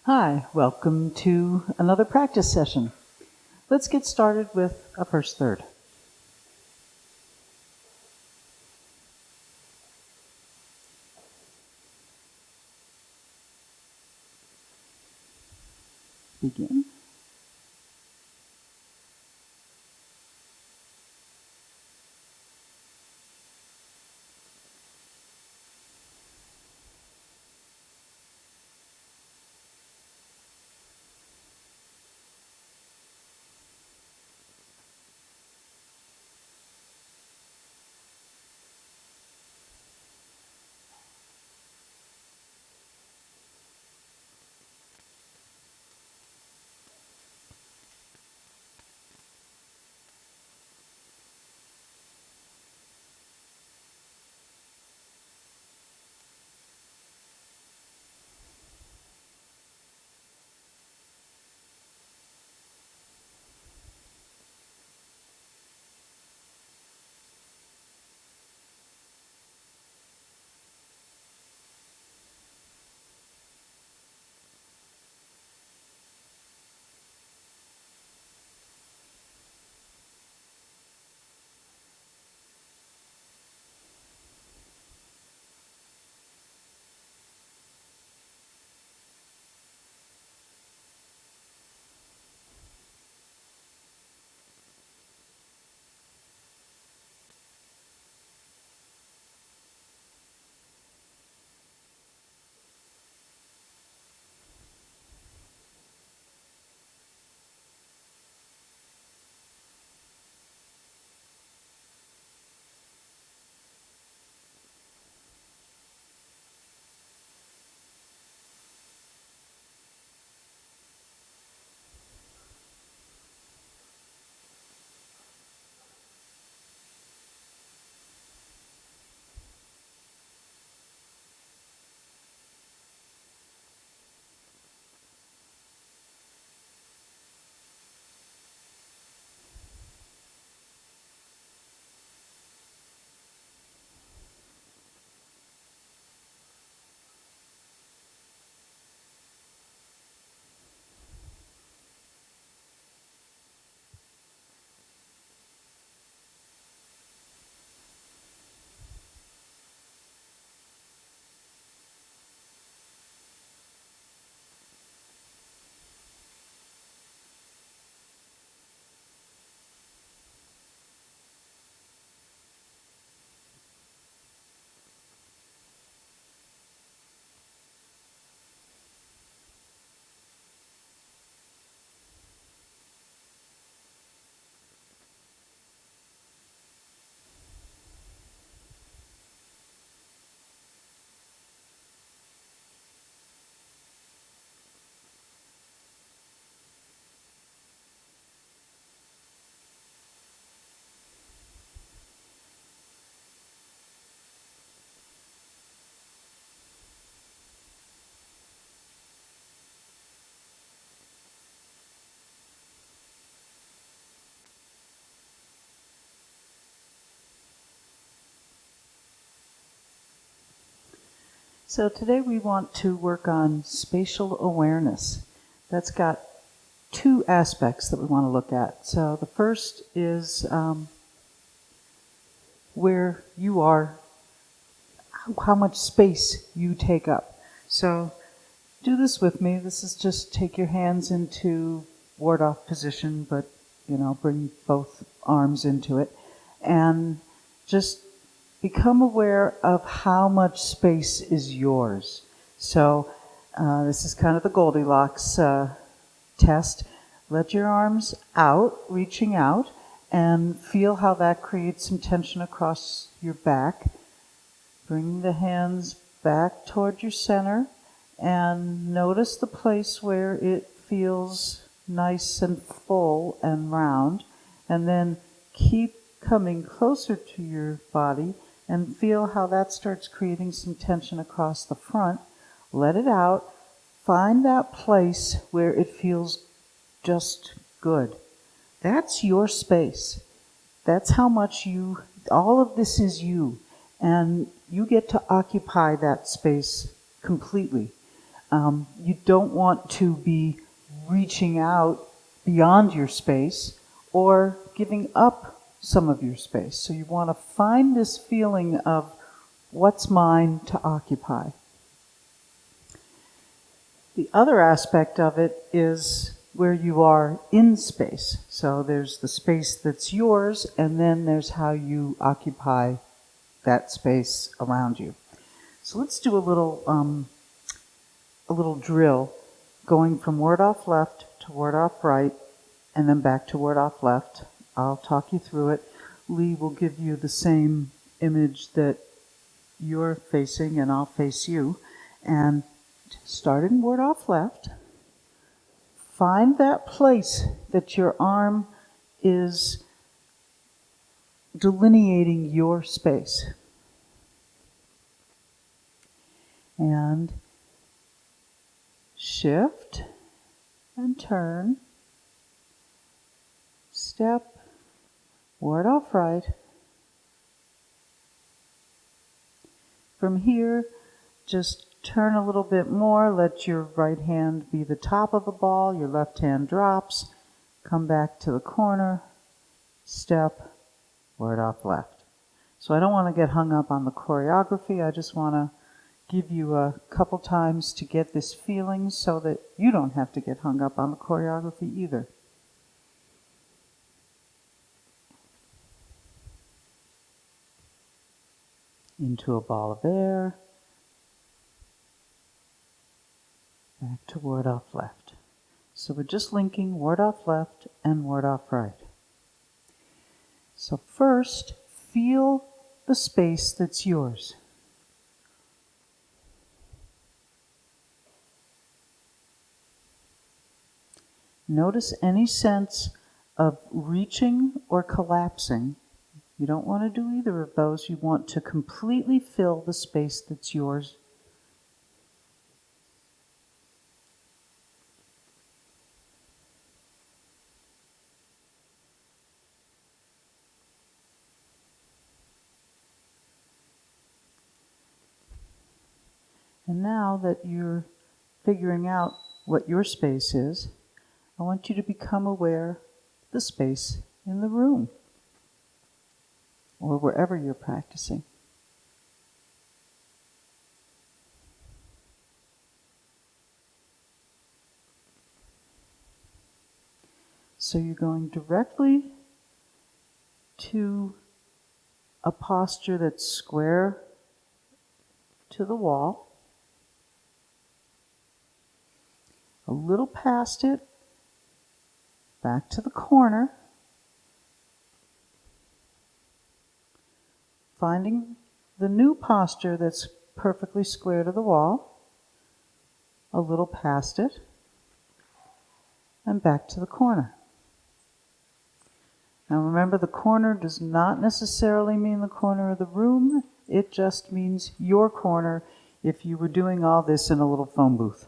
Hi, welcome to another practice session. Let's get started with a first third. Begin. So today we want to work on spatial awareness. That's got two aspects that we want to look at. So the first is where you are, how much space you take up. So do this with me. This is just take your hands into ward-off position, but bring both arms into it, and just become aware of how much space is yours. So this is kind of the Goldilocks test. Let your arms out, reaching out, and feel how that creates some tension across your back. Bring the hands back toward your center and notice the place where it feels nice and full and round, and then keep coming closer to your body and feel how that starts creating some tension across the front. Let it out. Find that place where it feels just good. That's your space. That's how much all of this is you. And you get to occupy that space completely. You don't want to be reaching out beyond your space or giving up some of your space. So you want to find this feeling of what's mine to occupy. The other aspect of it is where you are in space. So there's the space that's yours, and then there's how you occupy that space around you. So let's do a little drill, going from word off left to word off right, and then back to word off left. I'll talk you through it. Lee will give you the same image that you're facing, and I'll face you. And start in word off left. Find that place that your arm is delineating your space. And shift and turn. Step, word off right. From here, just turn a little bit more. Let your right hand be the top of the ball. Your left hand drops. Come back to the corner. Step, word off left. So I don't want to get hung up on the choreography. I just want to give you a couple times to get this feeling so that you don't have to get hung up on the choreography either. Into a ball of air. Back to word off left. So we're just linking word off left and word off right. So first, feel the space that's yours. Notice any sense of reaching or collapsing. You don't want to do either of those. You want to completely fill the space that's yours. And now that you're figuring out what your space is, I want you to become aware of the space in the room or wherever you're practicing. So you're going directly to a posture that's square to the wall, a little past it, back to the corner, finding the new posture that's perfectly square to the wall, a little past it, and back to the corner. Now remember, the corner does not necessarily mean the corner of the room. It just means your corner if you were doing all this in a little phone booth.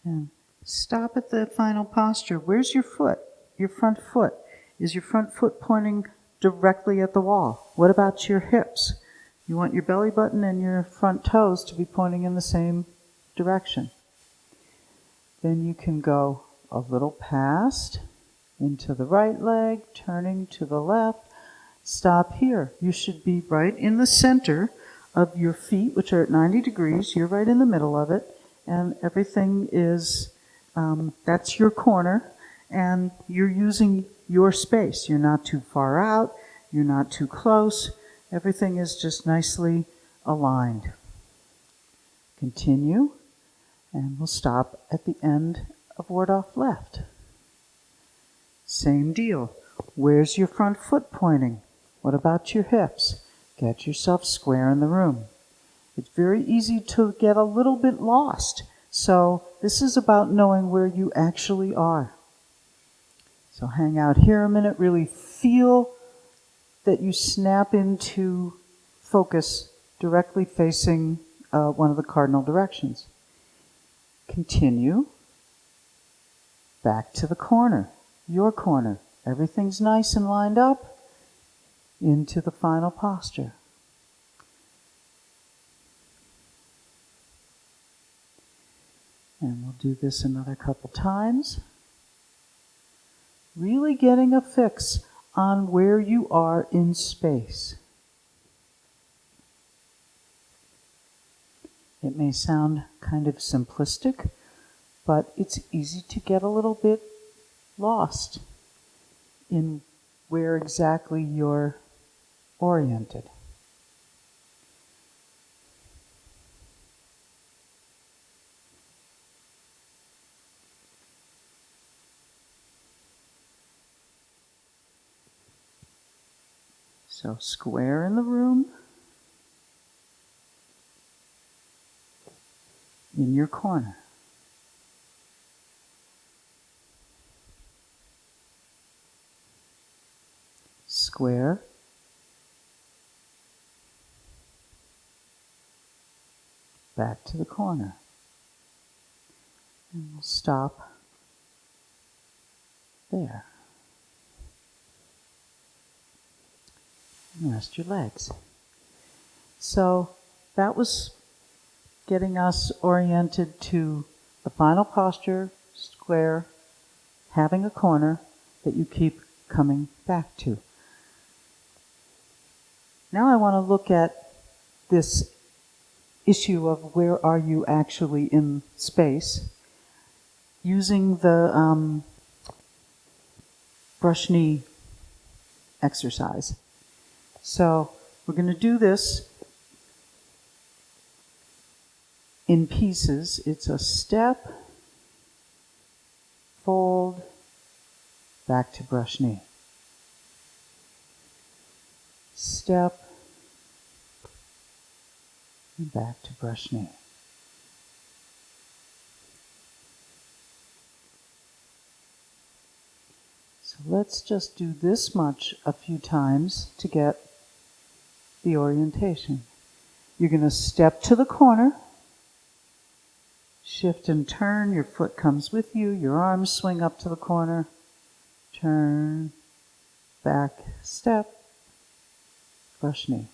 And stop at the final posture. Where's your foot? Your front foot. Is your front foot pointing directly at the wall? What about your hips? You want your belly button and your front toes to be pointing in the same direction. Then you can go a little past, into the right leg, turning to the left. Stop here. You should be right in the center of your feet, which are at 90 degrees. You're right in the middle of it. And everything is, that's your corner, and you're using your space. You're not too far out, you're not too close. Everything is just nicely aligned. Continue, and we'll stop at the end of word off left. Same deal. Where's your front foot pointing? What about your hips? Get yourself square in the room. It's very easy to get a little bit lost. So this is about knowing where you actually are. So hang out here a minute. Really feel that you snap into focus directly facing one of the cardinal directions. Continue. Back to the corner. Your corner. Everything's nice and lined up. Into the final posture. And we'll do this another couple times. Really getting a fix on where you are in space. It may sound kind of simplistic, but it's easy to get a little bit lost in where exactly you're oriented. So square in the room, in your corner. Square, back to the corner. And we'll stop there. And rest your legs. So that was getting us oriented to the final posture, square, having a corner that you keep coming back to. Now I want to look at this issue of where are you actually in space using the brush knee exercise. So we're going to do this in pieces. It's a step, fold, back to brush knee. Step, and back to brush knee. So let's just do this much a few times to get the orientation. You're going to step to the corner, shift and turn, your foot comes with you, your arms swing up to the corner, turn, back, step, brush knee.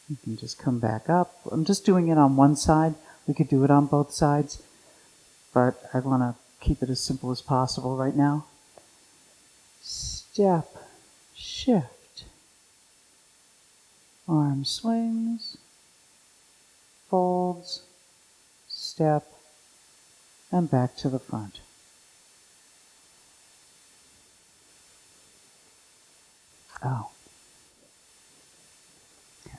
You can just come back up. I'm just doing it on one side. We could do it on both sides, but I want to keep it as simple as possible right now. Step, shift, arm swings, folds, step, and back to the front. Oh. Okay.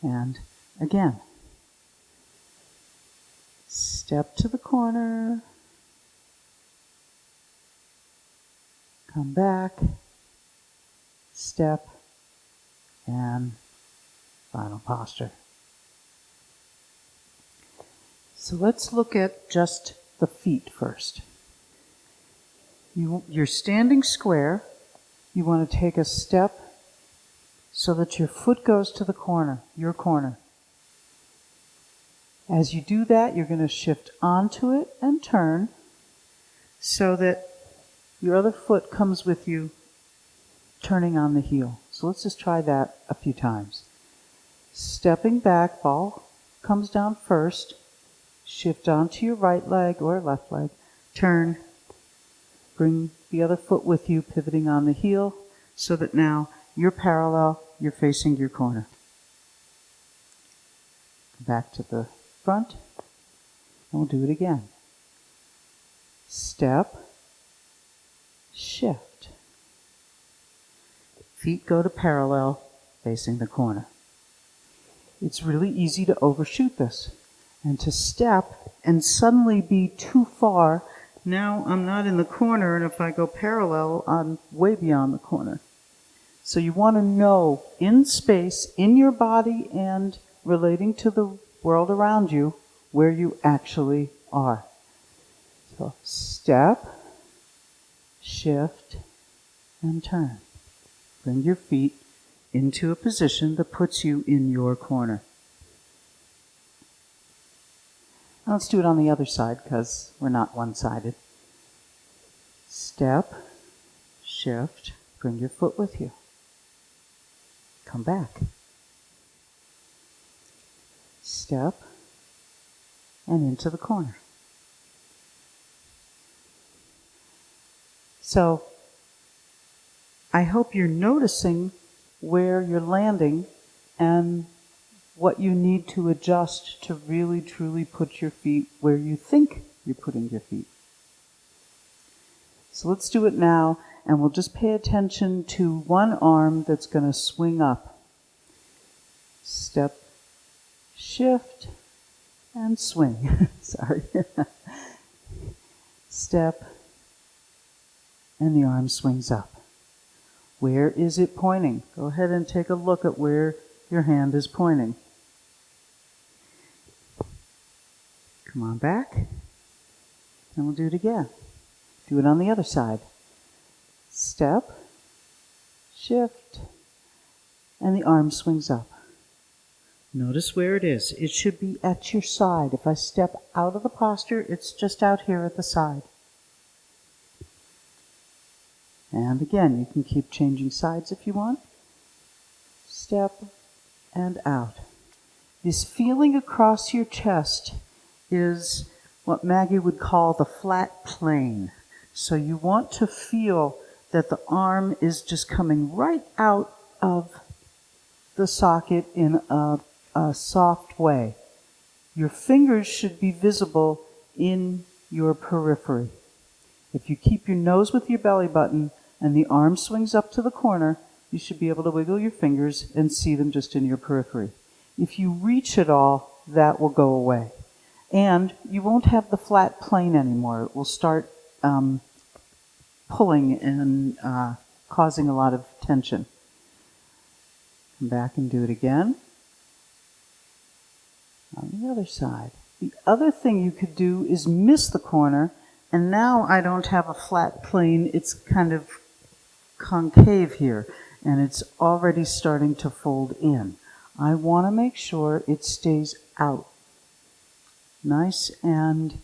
And again, step to the corner, come back, step, and final posture. So let's look at just the feet first. You're standing square. You want to take a step so that your foot goes to the corner, your corner. As you do that, you're going to shift onto it and turn so that your other foot comes with you, turning on the heel. So let's just try that a few times. Stepping back, ball comes down first, shift onto your right leg or left leg, turn, bring the other foot with you, pivoting on the heel, so that now you're parallel, you're facing your corner. Back to the front, and we'll do it again. Step, shift. Feet go to parallel, facing the corner. It's really easy to overshoot this and to step and suddenly be too far. Now I'm not in the corner, and if I go parallel, I'm way beyond the corner. So you want to know in space, in your body, and relating to the world around you, where you actually are. So step, shift, and turn. Bring your feet into a position that puts you in your corner. Now let's do it on the other side because we're not one-sided. Step, shift, bring your foot with you. Come back. step, and into the corner. So I hope you're noticing where you're landing and what you need to adjust to really truly put your feet where you think you're putting your feet. So let's do it now, and we'll just pay attention to one arm that's going to swing up. Step, shift, and swing. Sorry. Step, and the arm swings up. Where is it pointing? Go ahead and take a look at where your hand is pointing. Come on back, and we'll do it again. Do it on the other side. Step, shift, and the arm swings up. Notice where it is. It should be at your side. If I step out of the posture, it's just out here at the side. And again, you can keep changing sides if you want. Step and out. This feeling across your chest is what Maggie would call the flat plane. So you want to feel that the arm is just coming right out of the socket in a soft way. Your fingers should be visible in your periphery. If you keep your nose with your belly button and the arm swings up to the corner, you should be able to wiggle your fingers and see them just in your periphery. If you reach at all, that will go away. And you won't have the flat plane anymore. It will start pulling and causing a lot of tension. Come back and do it again. On the other side. The other thing you could do is miss the corner, and now I don't have a flat plane. It's kind of concave here, and it's already starting to fold in. I want to make sure it stays out. Nice and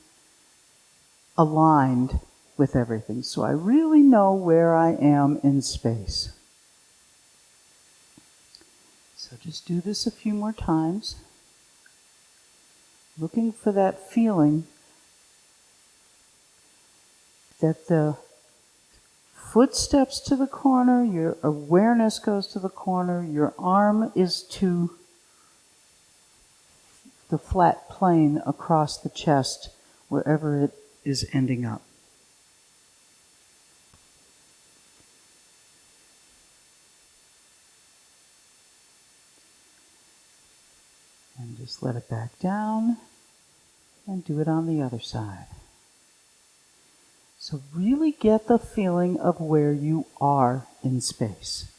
aligned with everything. So I really know where I am in space. So just do this a few more times. Looking for that feeling that the foot steps to the corner, your awareness goes to the corner, your arm is to the flat plane across the chest, wherever it is ending up. And just let it back down and do it on the other side. So really get the feeling of where you are in space.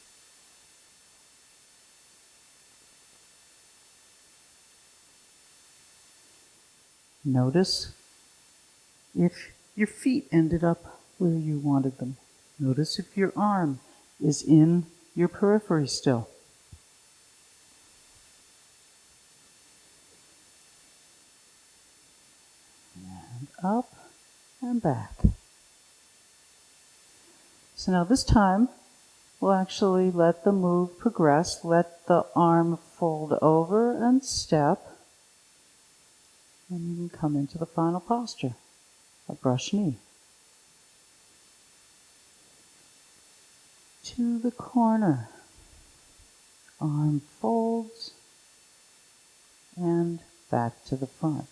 Notice if your feet ended up where you wanted them. Notice if your arm is in your periphery still. And up and back. So now this time, we'll actually let the move progress. Let the arm fold over and step. And you can come into the final posture, a brush knee. To the corner. Arm folds and back to the front.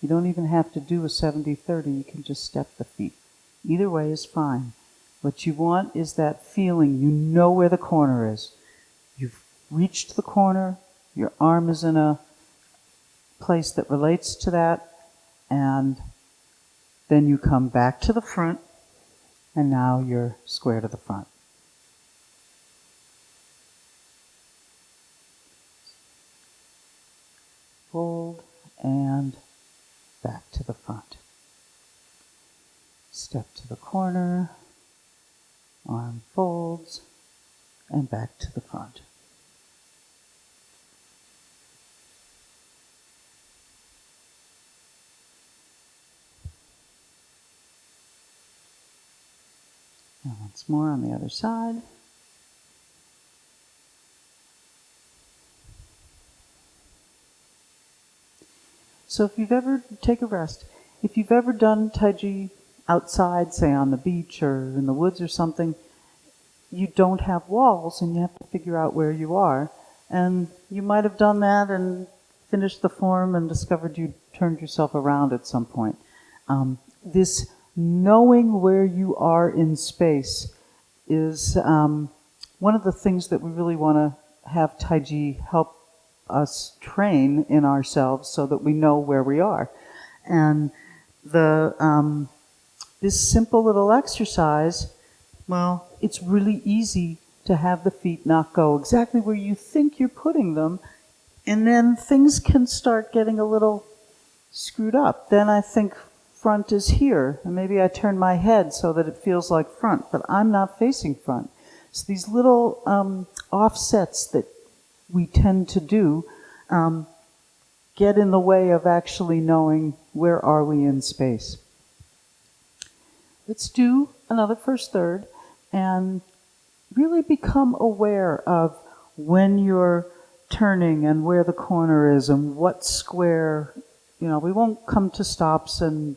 You don't even have to do a 70-30, you can just step the feet. Either way is fine. What you want is that feeling, you know where the corner is. You've reached the corner, your arm is in a place that relates to that, and then you come back to the front, and now you're square to the front. Fold and back to the front. Step to the corner, arm folds, and back to the front. And once more on the other side. So if you've ever, take a rest. If you've ever done Tai Chi outside, say on the beach or in the woods or something, you don't have walls and you have to figure out where you are. And you might have done that and finished the form and discovered you turned yourself around at some point. This knowing where you are in space is one of the things that we really want to have Tai Chi help us train in ourselves so that we know where we are. And this simple little exercise, well, it's really easy to have the feet not go exactly where you think you're putting them, and then things can start getting a little screwed up. Then I think front is here, and maybe I turn my head so that it feels like front, but I'm not facing front. So these little offsets that we tend to do get in the way of actually knowing where are we in space. Let's do another first third and really become aware of when you're turning and where the corner is and what square. We won't come to stops and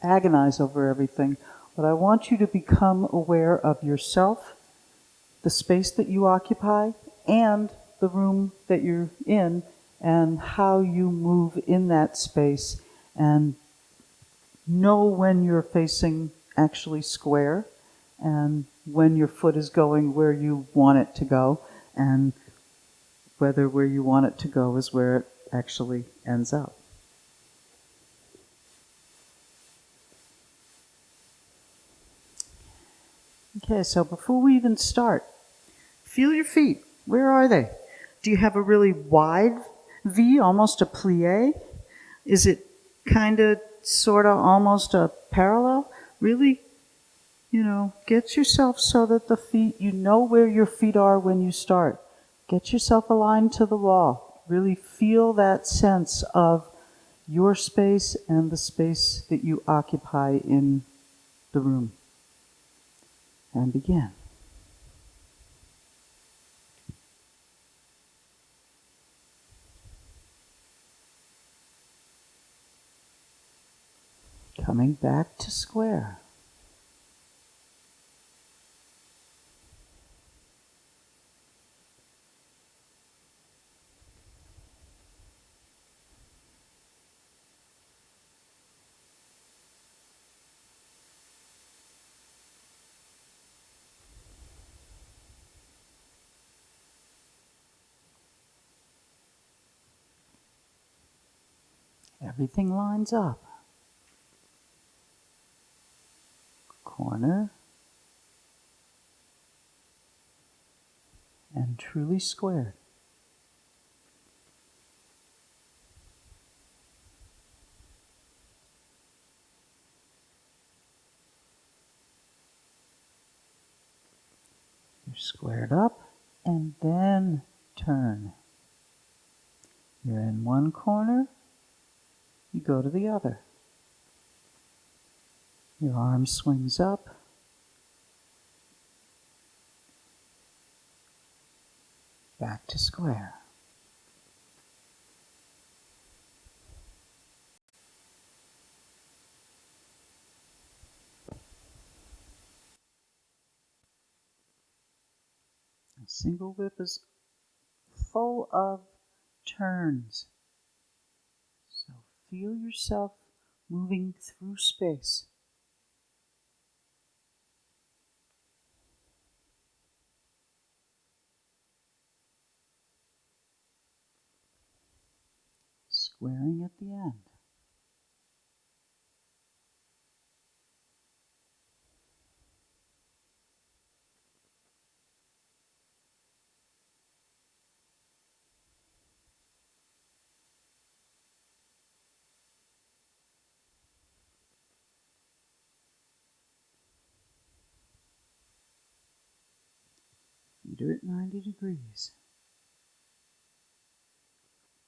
agonize over everything, but I want you to become aware of yourself, the space that you occupy, and the room that you're in, and how you move in that space, and know when you're facing actually square, and when your foot is going where you want it to go, and whether where you want it to go is where it actually ends up. Okay, so before we even start, feel your feet. Where are they? Do you have a really wide V, almost a plie? Is it kind of, sort of, almost a parallel? Really, get yourself so that the feet, you know where your feet are when you start. Get yourself aligned to the wall. Really feel that sense of your space and the space that you occupy in the room. And begin. Coming back to square. Everything lines up. Corner. And truly squared. You're squared up and then turn. You're in one corner, you go to the other. Your arm swings up. Back to square. A single whip is full of turns. So feel yourself moving through space. Squaring at the end. You do it 90 degrees.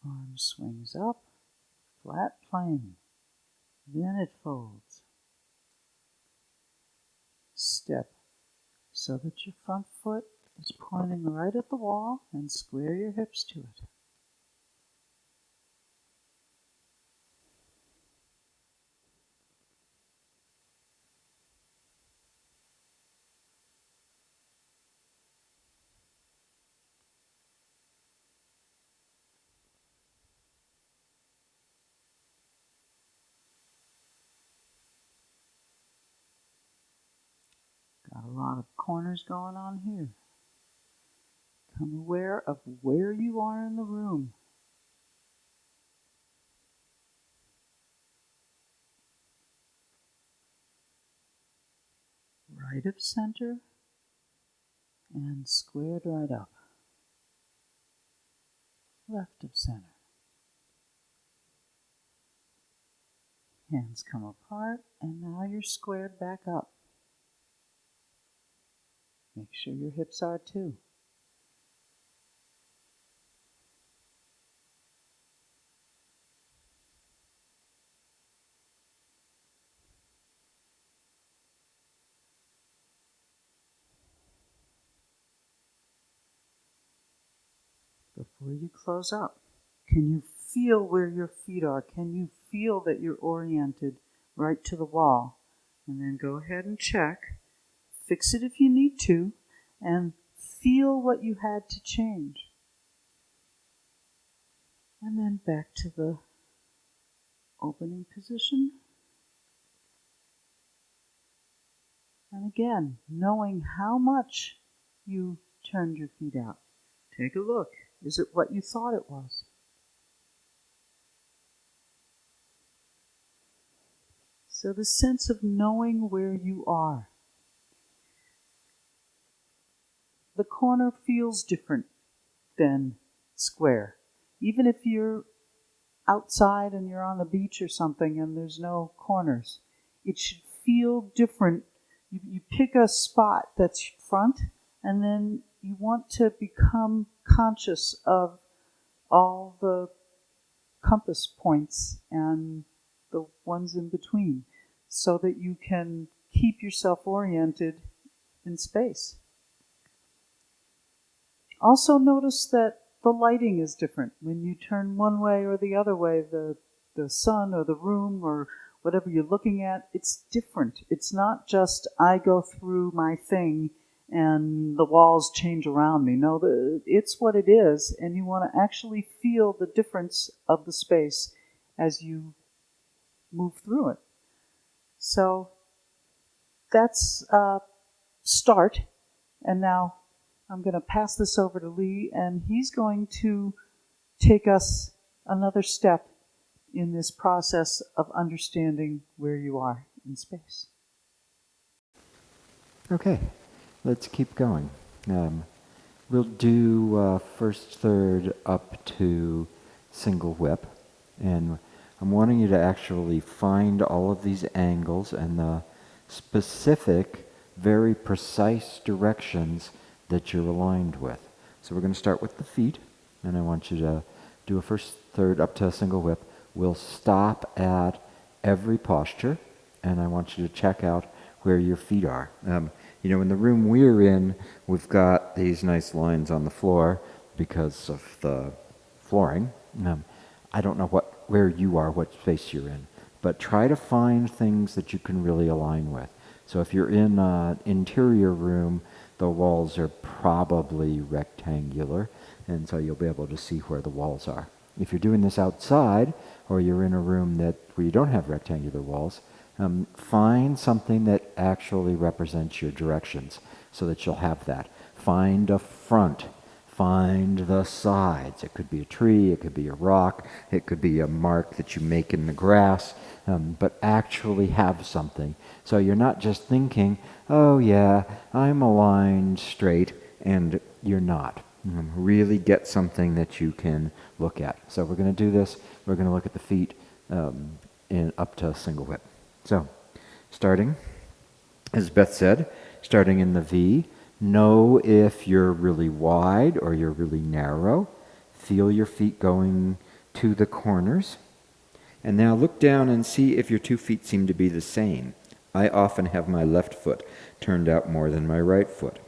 Arm swings up, flat plane. Then it folds. Step so that your front foot is pointing right at the wall and square your hips to it. corners going on here. Become aware of where you are in the room. Right of center and squared right up. Left of center. Hands come apart, and now you're squared back up. Make sure your hips are too. Before you close up, can you feel where your feet are? Can you feel that you're oriented right to the wall? And then go ahead and check. Fix it if you need to, and feel what you had to change. And then back to the opening position. And again, knowing how much you turned your feet out. Take a look. Is it what you thought it was? So the sense of knowing where you are. The corner feels different than square. Even if you're outside and you're on the beach or something and there's no corners, it should feel different. You pick a spot that's front, and then you want to become conscious of all the compass points and the ones in between, so that you can keep yourself oriented in space. Also notice that the lighting is different. When you turn one way or the other way, the sun or the room or whatever you're looking at, it's different. It's not just I go through my thing and the walls change around me. No, it's what it is, and you want to actually feel the difference of the space as you move through it. So that's a start, and now I'm going to pass this over to Lee, and he's going to take us another step in this process of understanding where you are in space. Okay, let's keep going. We'll do first third up to single whip, and I'm wanting you to actually find all of these angles and the specific, very precise directions that you're aligned with. So we're going to start with the feet, and I want you to do a first third up to a single whip. We'll stop at every posture, and I want you to check out where your feet are. In the room we're in, we've got these nice lines on the floor because of the flooring. I don't know where you are, what space you're in, but try to find things that you can really align with. So if you're in an interior room, the walls are probably rectangular, and so you'll be able to see where the walls are. If you're doing this outside, or you're in a room where you don't have rectangular walls, find something that actually represents your directions so that you'll have that. Find a front. Find the sides. It could be a tree, it could be a rock, it could be a mark that you make in the grass, but actually have something. So you're not just thinking, oh yeah, I'm aligned straight, and you're not. Really get something that you can look at. So we're going to do this. We're going to look at the feet up to a single whip. So, starting, as Beth said, starting in the V, know if you're really wide or you're really narrow. Feel your feet going to the corners. And now look down and see if your 2 feet seem to be the same. I often have my left foot turned out more than my right foot.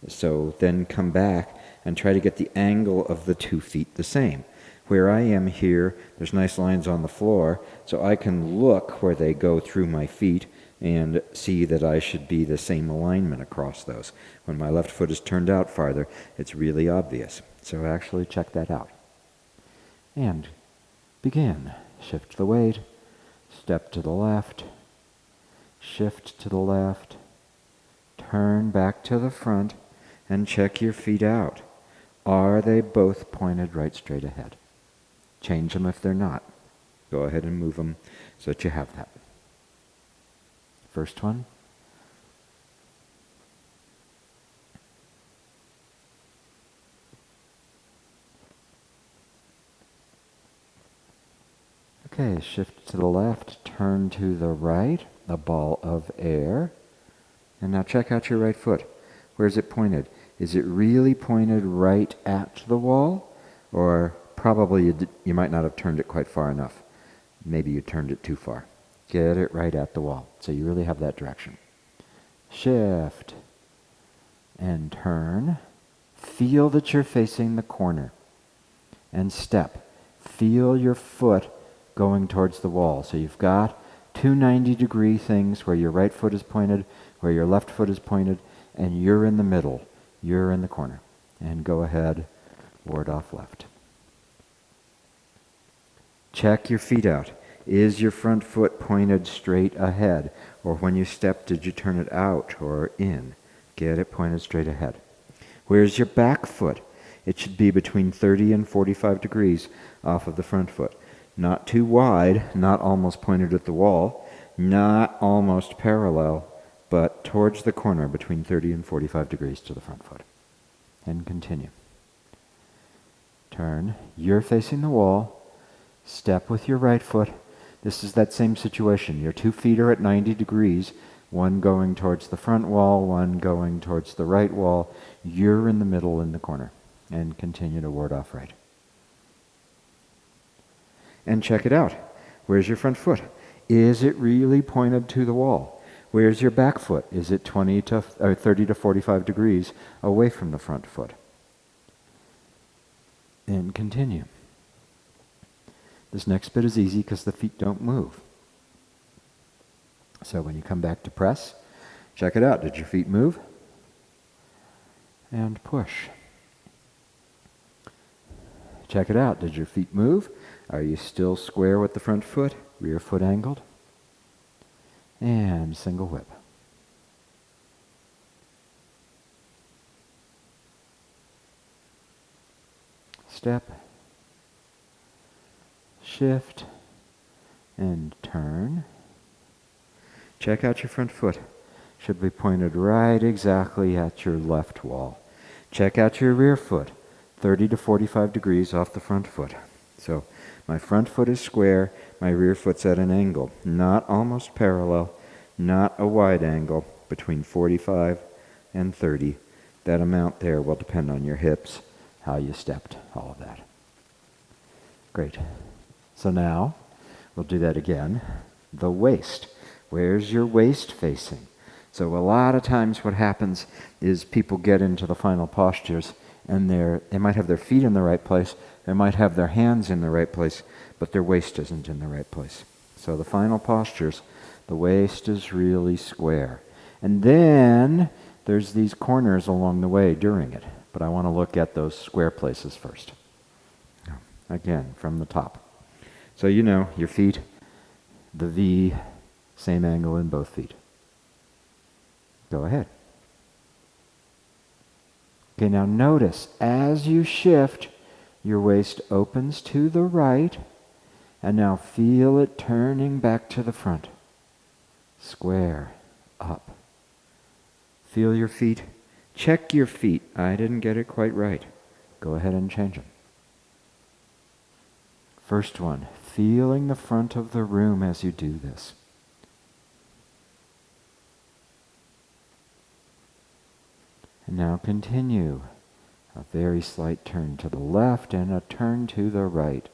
So then come back and try to get the angle of the 2 feet the same. Where I am here, there's nice lines on the floor, so I can look where they go through my feet and see that I should be the same alignment across those. When my left foot is turned out farther, it's really obvious. So actually check that out. And begin. Shift the weight, step to the left, shift to the left, turn back to the front and check your feet out. Are they both pointed right straight ahead? Change them if they're not. Go ahead and move them so that you have that. First one. Okay, shift to the left, turn to the right, a ball of air. And now check out your right foot. Where's it pointed? Is it really pointed right at the wall? Or probably you might not have turned it quite far enough. Maybe you turned it too far. Get it right at the wall, so you really have that direction. Shift and turn. Feel that you're facing the corner. And step. Feel your foot going towards the wall. So you've got two 90-degree things where your right foot is pointed, where your left foot is pointed, and you're in the middle. You're in the corner. And go ahead, ward off left. Check your feet out. Is your front foot pointed straight ahead? Or when you step, did you turn it out or in? Get it pointed straight ahead. Where's your back foot? It should be between 30 and 45 degrees off of the front foot. Not too wide, not almost pointed at the wall, not almost parallel, but towards the corner between 30 and 45 degrees to the front foot. And continue. Turn. You're facing the wall. Step with your right foot. This is that same situation. Your 2 feet are at 90 degrees, one going towards the front wall, one going towards the right wall. You're in the middle in the corner. And continue to ward off right. And check it out. Where's your front foot? Is it really pointed to the wall? Where's your back foot? Is it 30 to 45 degrees away from the front foot? And continue. This next bit is easy because the feet don't move. So when you come back to press, check it out. Did your feet move? And push. Check it out. Did your feet move? Are you still square with the front foot? Rear foot angled? And single whip. Step. Shift. And turn. Check out your front foot. Should be pointed right exactly at your left wall. Check out your rear foot. 30 to 45 degrees off the front foot. So my front foot is square, my rear foot's at an angle. Not almost parallel, not a wide angle, between 45 and 30. That amount there will depend on your hips, how you stepped, all of that. Great. So now, we'll do that again. The waist. Where's your waist facing? So a lot of times what happens is people get into the final postures and they might have their feet in the right place, they might have their hands in the right place, but their waist isn't in the right place. So the final postures, the waist is really square. And then there's these corners along the way during it, but I want to look at those square places first. Again, from the top. So you know, your feet, the V, same angle in both feet. Go ahead. Okay, now notice, as you shift, your waist opens to the right, and now feel it turning back to the front. Square, up. Feel your feet. Check your feet. I didn't get it quite right. Go ahead and change them. First one, feeling the front of the room as you do this. And now continue. A very slight turn to the left and a turn to the right.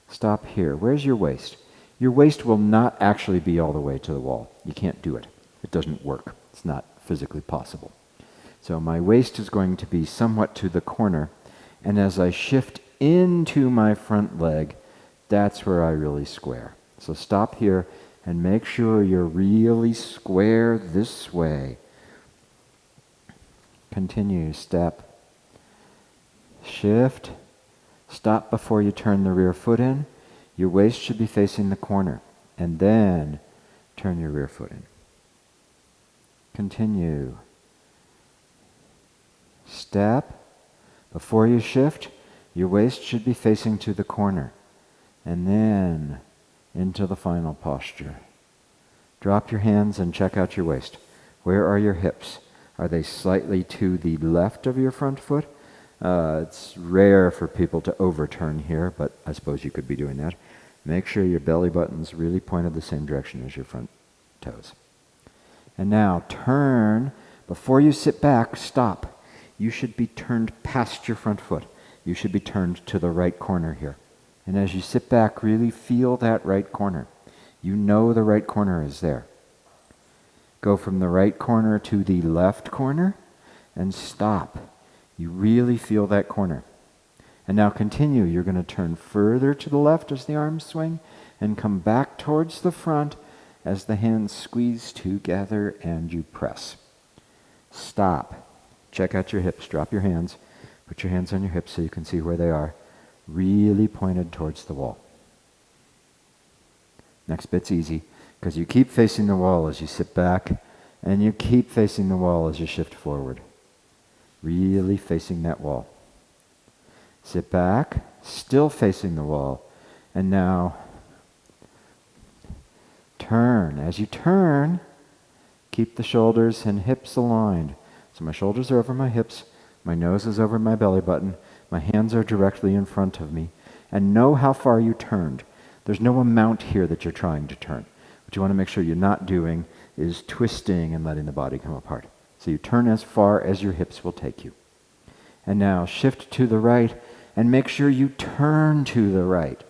Stop here. Where's your waist? Your waist will not actually be all the way to the wall. You can't do it. It doesn't work. It's not physically possible. So my waist is going to be somewhat to the corner, and as I shift into my front leg, that's where I really square. So stop here and make sure you're really square this way. Continue, step, shift, stop before you turn the rear foot in. Your waist should be facing the corner, and then turn your rear foot in. Continue, step. Before you shift, your waist should be facing to the corner. And then into the final posture. Drop your hands and check out your waist. Where are your hips? Are they slightly to the left of your front foot? It's rare for people to overturn here, but I suppose you could be doing that. Make sure your belly button's really pointed the same direction as your front toes. And now turn. Before you sit back, stop. You should be turned past your front foot. You should be turned to the right corner here. And as you sit back, really feel that right corner. You know the right corner is there. Go from the right corner to the left corner and stop. You really feel that corner. And now continue. You're going to turn further to the left as the arms swing and come back towards the front as the hands squeeze together and you press. Stop. Check out your hips. Drop your hands. Put your hands on your hips so you can see where they are. Really pointed towards the wall. Next bit's easy because you keep facing the wall as you sit back and you keep facing the wall as you shift forward. Really facing that wall. Sit back, still facing the wall, and now turn. As you turn, keep the shoulders and hips aligned. So my shoulders are over my hips, my nose is over my belly button, my hands are directly in front of me, and know how far you turned. There's no amount here that you're trying to turn. What you want to make sure you're not doing is twisting and letting the body come apart. So you turn as far as your hips will take you. And now shift to the right and make sure you turn to the right.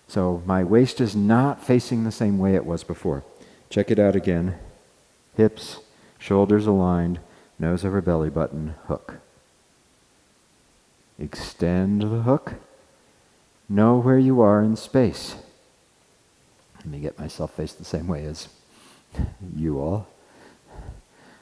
So my waist is not facing the same way it was before. Check it out again. Hips, shoulders aligned, nose over belly button, hook. Extend the hook. Know where you are in space. Let me get myself faced the same way as you all.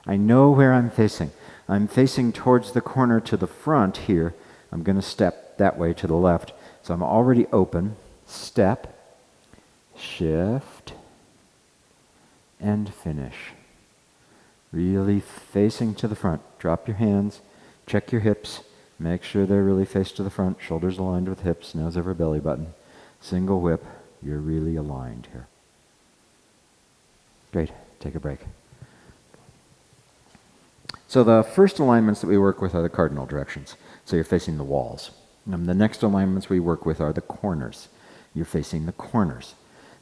I know where I'm facing. I'm facing towards the corner to the front here. I'm going to step that way to the left. So I'm already open. Step, shift, and finish. Really facing to the front. Drop your hands. Check your hips. Make sure they're really faced to the front. Shoulders aligned with hips. Nose over belly button. Single whip. You're really aligned here. Great. Take a break. So the first alignments that we work with are the cardinal directions. So you're facing the walls. The next alignments we work with are the corners. You're facing the corners.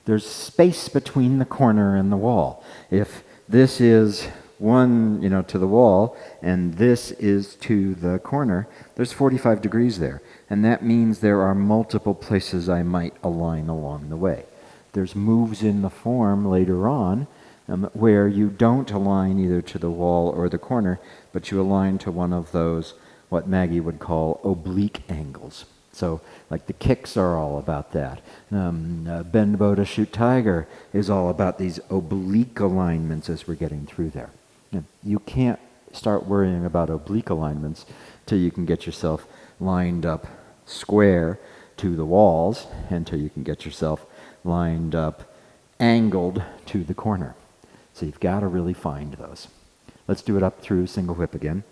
There's space between the corner and the wall. If this is one, to the wall, and this is to the corner, there's 45 degrees there. And that means there are multiple places I might align along the way. There's moves in the form later on where you don't align either to the wall or the corner, but you align to one of those, what Maggie would call oblique angles. So, like the kicks are all about that. Bend bow to shoot tiger is all about these oblique alignments as we're getting through there. You can't start worrying about oblique alignments till you can get yourself lined up square to the walls, until you can get yourself lined up angled to the corner. So you've got to really find those. Let's do it up through single whip again.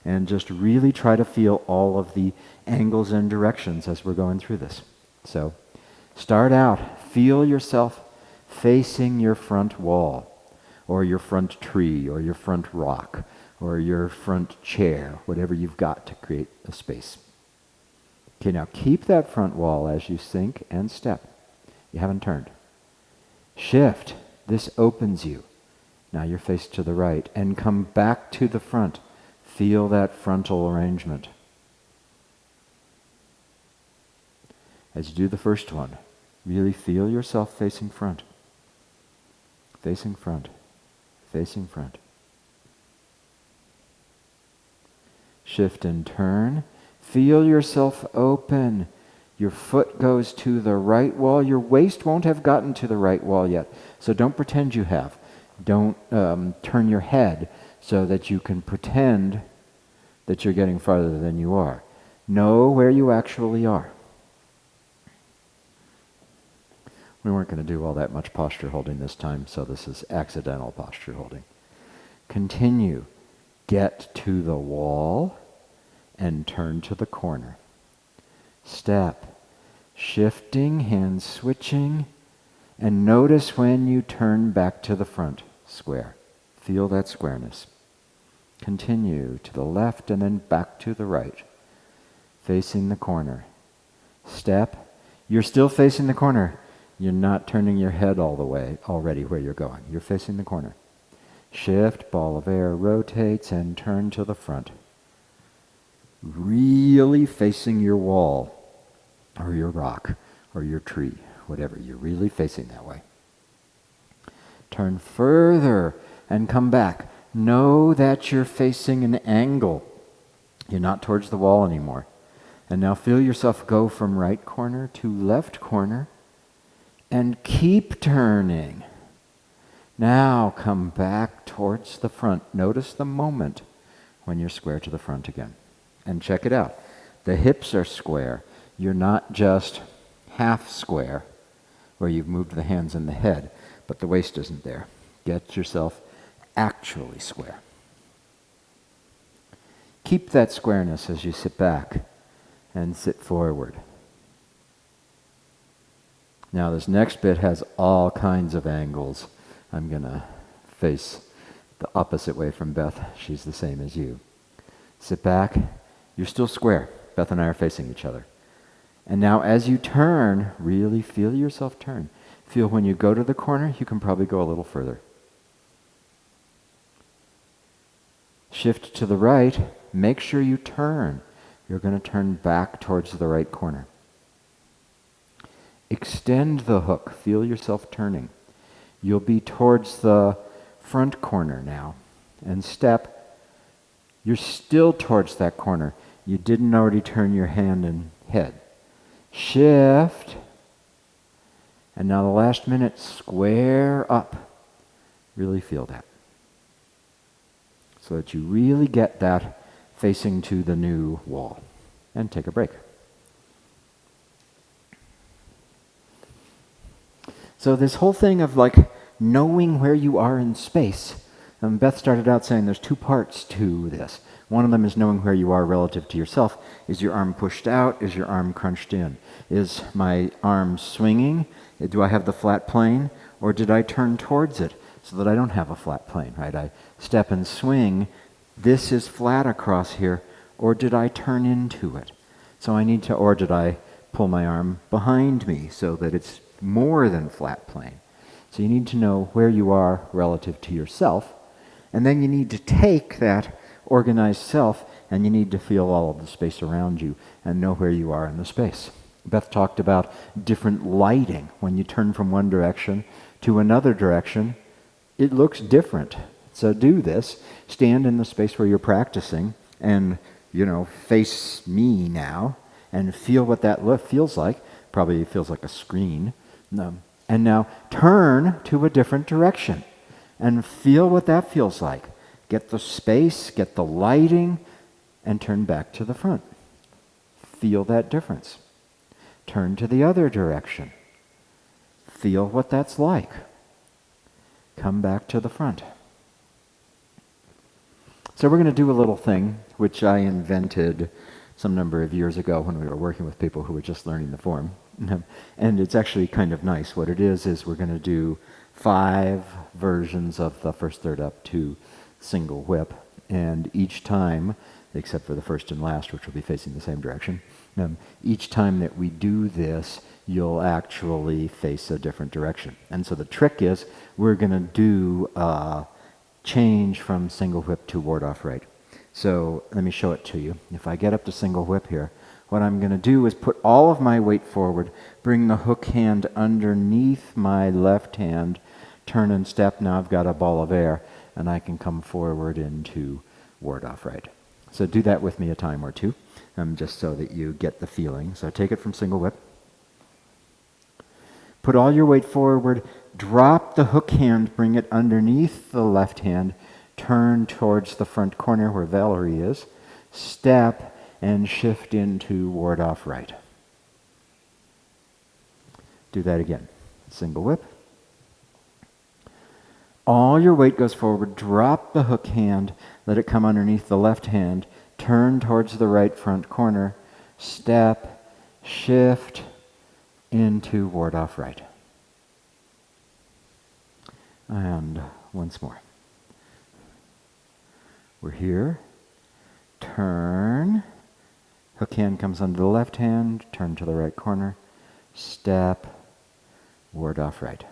And just really try to feel all of the angles and directions as we're going through this. So start out, feel yourself facing your front wall, or your front tree, or your front rock, or your front chair, whatever you've got to create a space. Okay, now keep that front wall as you sink and step. You haven't turned. Shift. This opens you. Now you're faced to the right, and come back to the front. Feel that frontal arrangement. As you do the first one, really feel yourself facing front. Facing front. Facing front. Shift and turn. Feel yourself open. Your foot goes to the right wall. Your waist won't have gotten to the right wall yet, so don't pretend you have. Don't turn your head so that you can pretend that you're getting farther than you are. Know where you actually are. We weren't going to do all that much posture holding this time, so this is accidental posture holding. Continue. Get to the wall. and turn to the corner. Step, shifting, hands switching, and notice when you turn back to the front, square. Feel that squareness. Continue to the left and then back to the right, facing the corner. Step, you're still facing the corner. You're not turning your head all the way already where you're going. You're facing the corner. Shift, ball of air rotates and turn to the front. Really facing your wall or your rock or your tree, whatever. You're really facing that way. Turn further and come back. Know that you're facing an angle. You're not towards the wall anymore. And now feel yourself go from right corner to left corner and keep turning. Now come back towards the front. Notice the moment when you're square to the front again. And check it out. The hips are square. You're not just half square where you've moved the hands and the head, but the waist isn't there. Get yourself actually square. Keep that squareness as you sit back and sit forward. Now this next bit has all kinds of angles. I'm going to face the opposite way from Beth. She's the same as you. Sit back. You're still square. Beth and I are facing each other. And now as you turn, really feel yourself turn. Feel when you go to the corner, you can probably go a little further. Shift to the right. Make sure you turn. You're going to turn back towards the right corner. Extend the hook. Feel yourself turning. You'll be towards the front corner now. And step. You're still towards that corner. You didn't already turn your hand and head. Shift. And now the last minute, square up. Really feel that. So that you really get that facing to the new wall. And take a break. So this whole thing of like knowing where you are in space. Beth started out saying there's two parts to this. One of them is knowing where you are relative to yourself. Is your arm pushed out? Is your arm crunched in? Is my arm swinging? Do I have the flat plane? Or did I turn towards it so that I don't have a flat plane, right? I step and swing. This is flat across here. Or did I turn into it? So I need to, or did I pull my arm behind me so that it's more than flat plane? So you need to know where you are relative to yourself. And then you need to take that organized self and you need to feel all of the space around you and know where you are in the space. Beth talked about different lighting. When you turn from one direction to another direction, it looks different. So do this. Stand in the space where you're practicing and, face me now and feel what that feels like. Probably feels like a screen. And now turn to a different direction and feel what that feels like. Get the space, get the lighting, and turn back to the front. Feel that difference. Turn to the other direction. Feel what that's like. Come back to the front. So we're going to do a little thing which I invented some number of years ago when we were working with people who were just learning the form. And it's actually kind of nice. What it is we're going to do 5 versions of the first third up to single whip. And each time, except for the first and last, which will be facing the same direction, each time that we do this, you'll actually face a different direction. And so the trick is we're going to do a change from single whip to ward off right. So let me show it to you. If I get up to single whip here, what I'm going to do is put all of my weight forward, bring the hook hand underneath my left hand, turn and step. Now I've got a ball of air, and I can come forward into ward off right. So do that with me a time or two, just so that you get the feeling. So take it from single whip. Put all your weight forward, drop the hook hand, bring it underneath the left hand, turn towards the front corner where Valerie is, step, and shift into ward off right. Do that again. Single whip. All your weight goes forward, drop the hook hand, let it come underneath the left hand, turn towards the right front corner, step, shift into ward off right. And once more. We're here, turn, hook hand comes under the left hand, turn to the right corner, step, ward off right.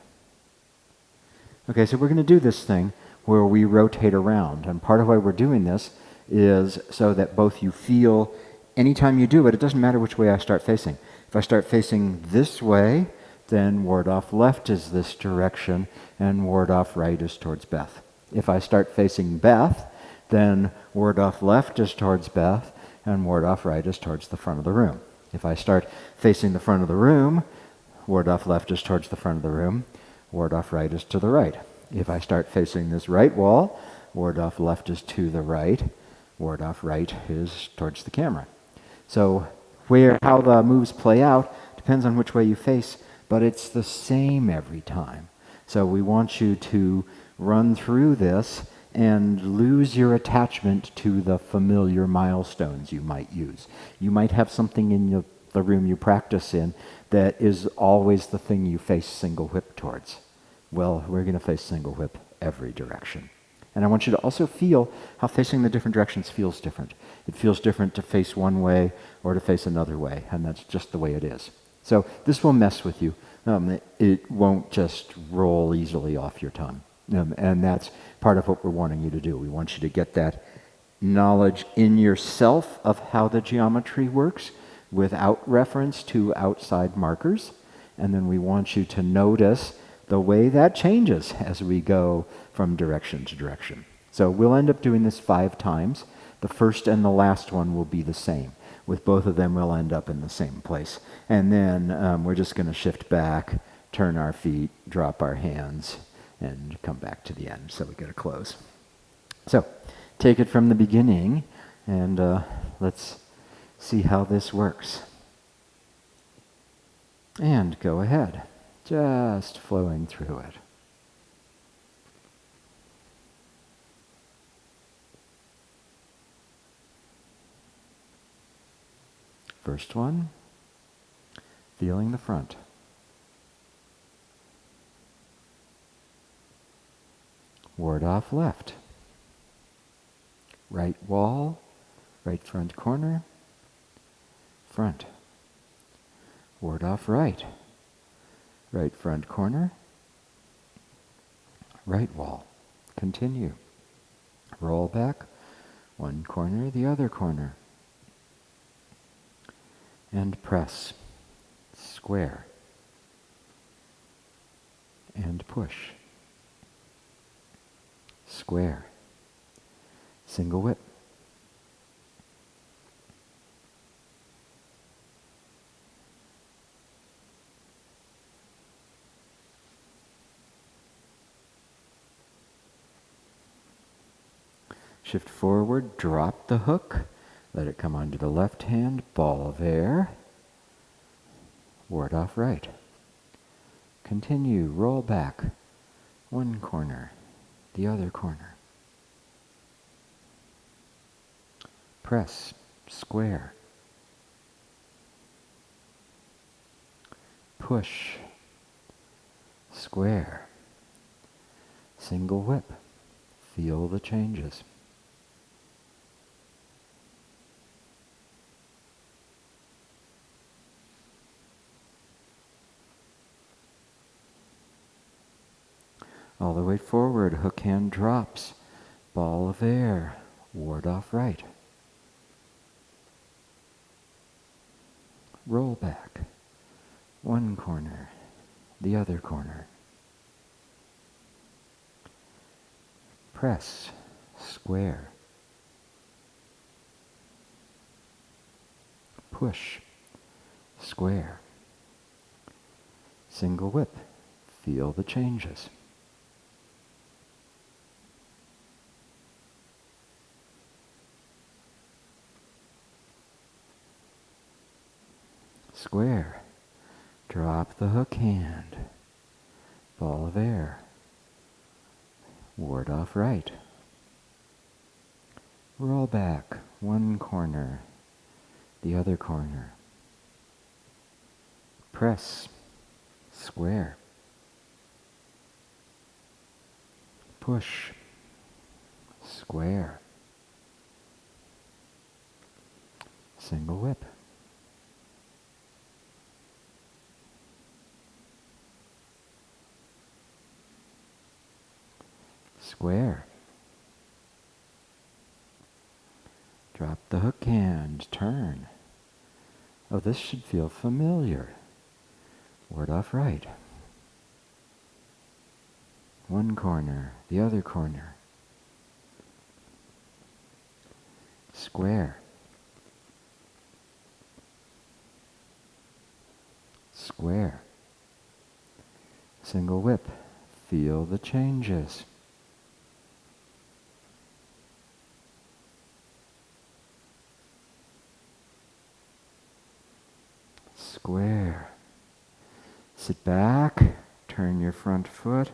Okay, so we're going to do this thing where we rotate around, and part of why we're doing this is so that both you feel, anytime you do it, it doesn't matter which way I start facing. If I start facing this way, then ward off left is this direction, and ward off right is towards Beth. If I start facing Beth, then ward off left is towards Beth, and ward off right is towards the front of the room. If I start facing the front of the room, ward off left is towards the front of the room, ward off right is to the right. If I start facing this right wall, ward off left is to the right, ward off right is towards the camera. So how the moves play out depends on which way you face, but it's the same every time. So we want you to run through this and lose your attachment to the familiar milestones you might use. You might have something in the room you practice in that is always the thing you face single whip towards. Well, we're going to face single whip every direction. And I want you to also feel how facing the different directions feels different. It feels different to face one way or to face another way, and that's just the way it is. So this will mess with you. It won't just roll easily off your tongue. And that's part of what we're wanting you to do. We want you to get that knowledge in yourself of how the geometry works without reference to outside markers. And then we want you to notice the way that changes as we go from direction to direction. So we'll end up doing this 5 times. The first and the last one will be the same. With both of them, we'll end up in the same place. And then we're just going to shift back, turn our feet, drop our hands, and come back to the end, so we get a close. So, take it from the beginning, and let's see how this works. And go ahead, just flowing through it. First one, feeling the front. Ward off left. Right wall, right front corner, front. Ward off right. Right front corner, right wall. Continue. Roll back, one corner, the other corner. And press. Square. And push. Square. Single whip. Shift forward, drop the hook, let it come onto the left hand, ball of air, ward off right. Continue, roll back, one corner, the other corner. Press, square. Push, square. Single whip, feel the changes. All the way forward, hook hand drops, ball of air, ward off right. Roll back, one corner, the other corner. Press, square. Push, square. Single whip, feel the changes. Square, drop the hook hand, ball of air, ward off right. Roll back, One corner, the other corner. Press, square. Push, square. Single whip. Square. Drop the hook hand, turn. Oh, this should feel familiar. Ward off right. One corner, the other corner. Square. Square. Single whip. Feel the changes. Square. Sit back, turn your front foot,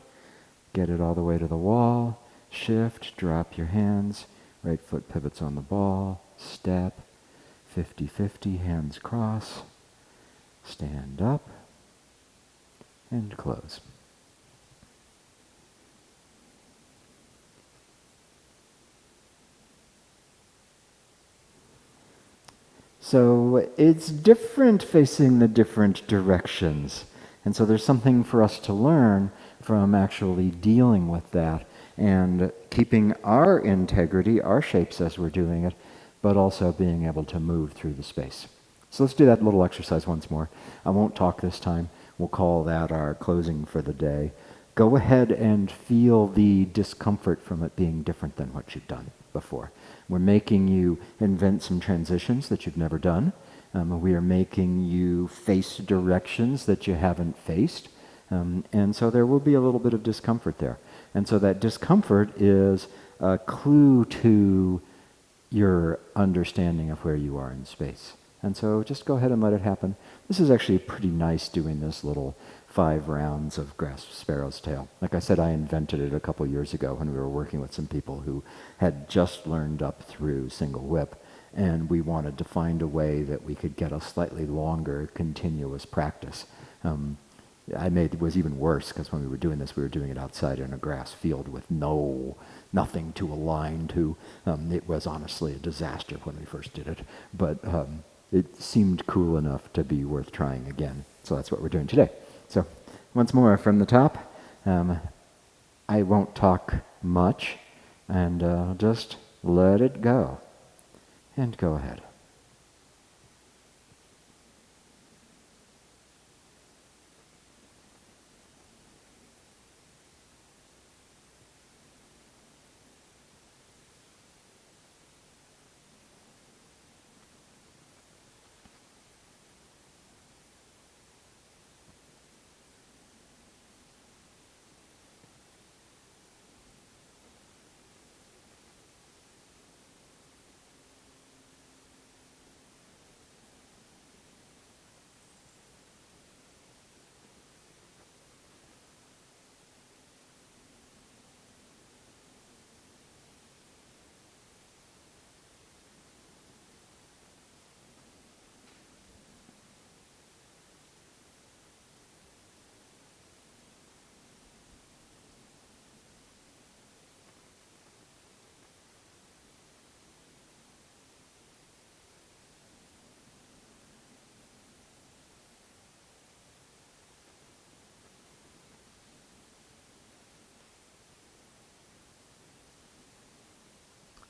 get it all the way to the wall, shift, drop your hands, right foot pivots on the ball, step, 50-50, hands cross, stand up, and close. So it's different facing the different directions. And so there's something for us to learn from actually dealing with that and keeping our integrity, our shapes as we're doing it, but also being able to move through the space. So let's do that little exercise once more. I won't talk this time. We'll call that our closing for the day. Go ahead and feel the discomfort from it being different than what you've done before. We're making you invent some transitions that you've never done. We are making you face directions that you haven't faced. And so there will be a little bit of discomfort there. And so that discomfort is a clue to your understanding of where you are in space. And so just go ahead and let it happen. This is actually pretty nice doing this little 5 rounds of Grasp Sparrow's Tail. Like I said, I invented it a couple years ago when we were working with some people who had just learned up through single whip, and we wanted to find a way that we could get a slightly longer, continuous practice. It was even worse because when we were doing this, we were doing it outside in a grass field with nothing to align to. It was honestly a disaster when we first did it, but it seemed cool enough to be worth trying again. So that's what we're doing today. So once more from the top, I won't talk much, and just let it go. And go ahead.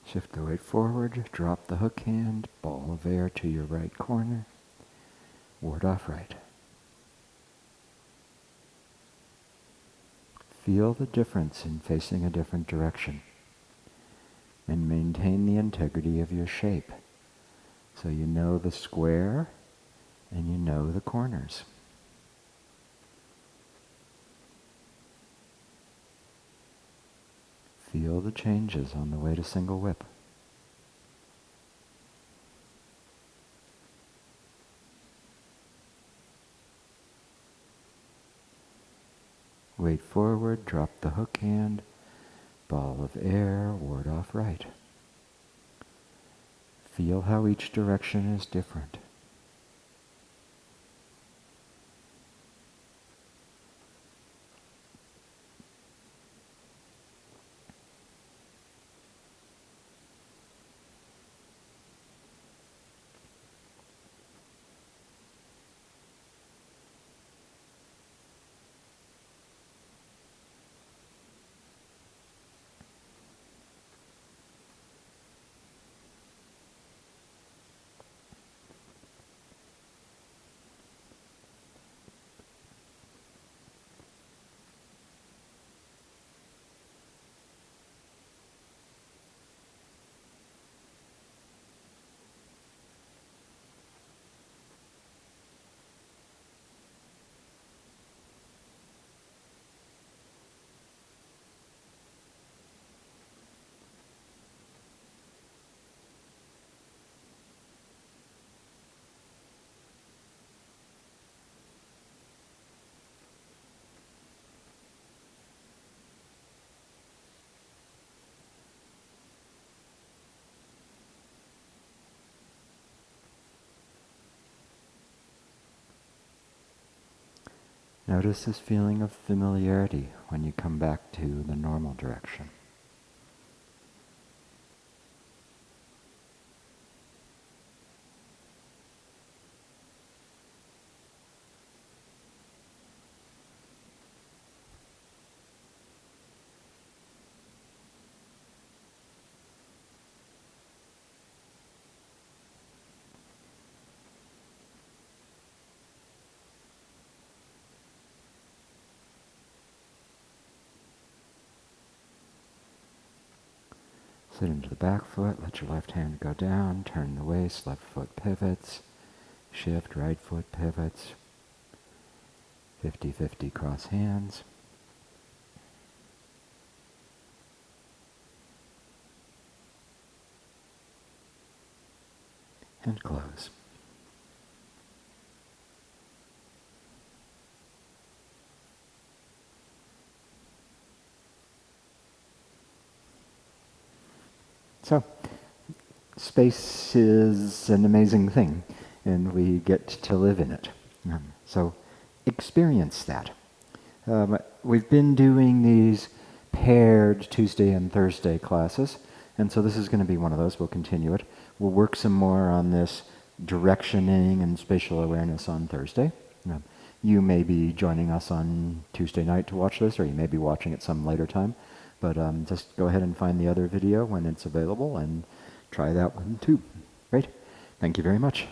Shift the weight forward, drop the hook hand, ball of air to your right corner, ward off right. Feel the difference in facing a different direction, and maintain the integrity of your shape. So you know the square, and you know the corners. Feel the changes on the way to single whip. Weight forward, drop the hook hand, ball of air, ward off right. Feel how each direction is different. Notice this feeling of familiarity when you come back to the normal direction. Sit into the back foot, let your left hand go down, turn the waist, left foot pivots, shift, right foot pivots, 50-50 cross hands. And close. So, space is an amazing thing, and we get to live in it. So, experience that. We've been doing these paired Tuesday and Thursday classes, and so this is going to be one of those. We'll continue it. We'll work some more on this directioning and spatial awareness on Thursday. You may be joining us on Tuesday night to watch this, or you may be watching it some later time. But just go ahead and find the other video when it's available and try that one too. Great. Thank you very much.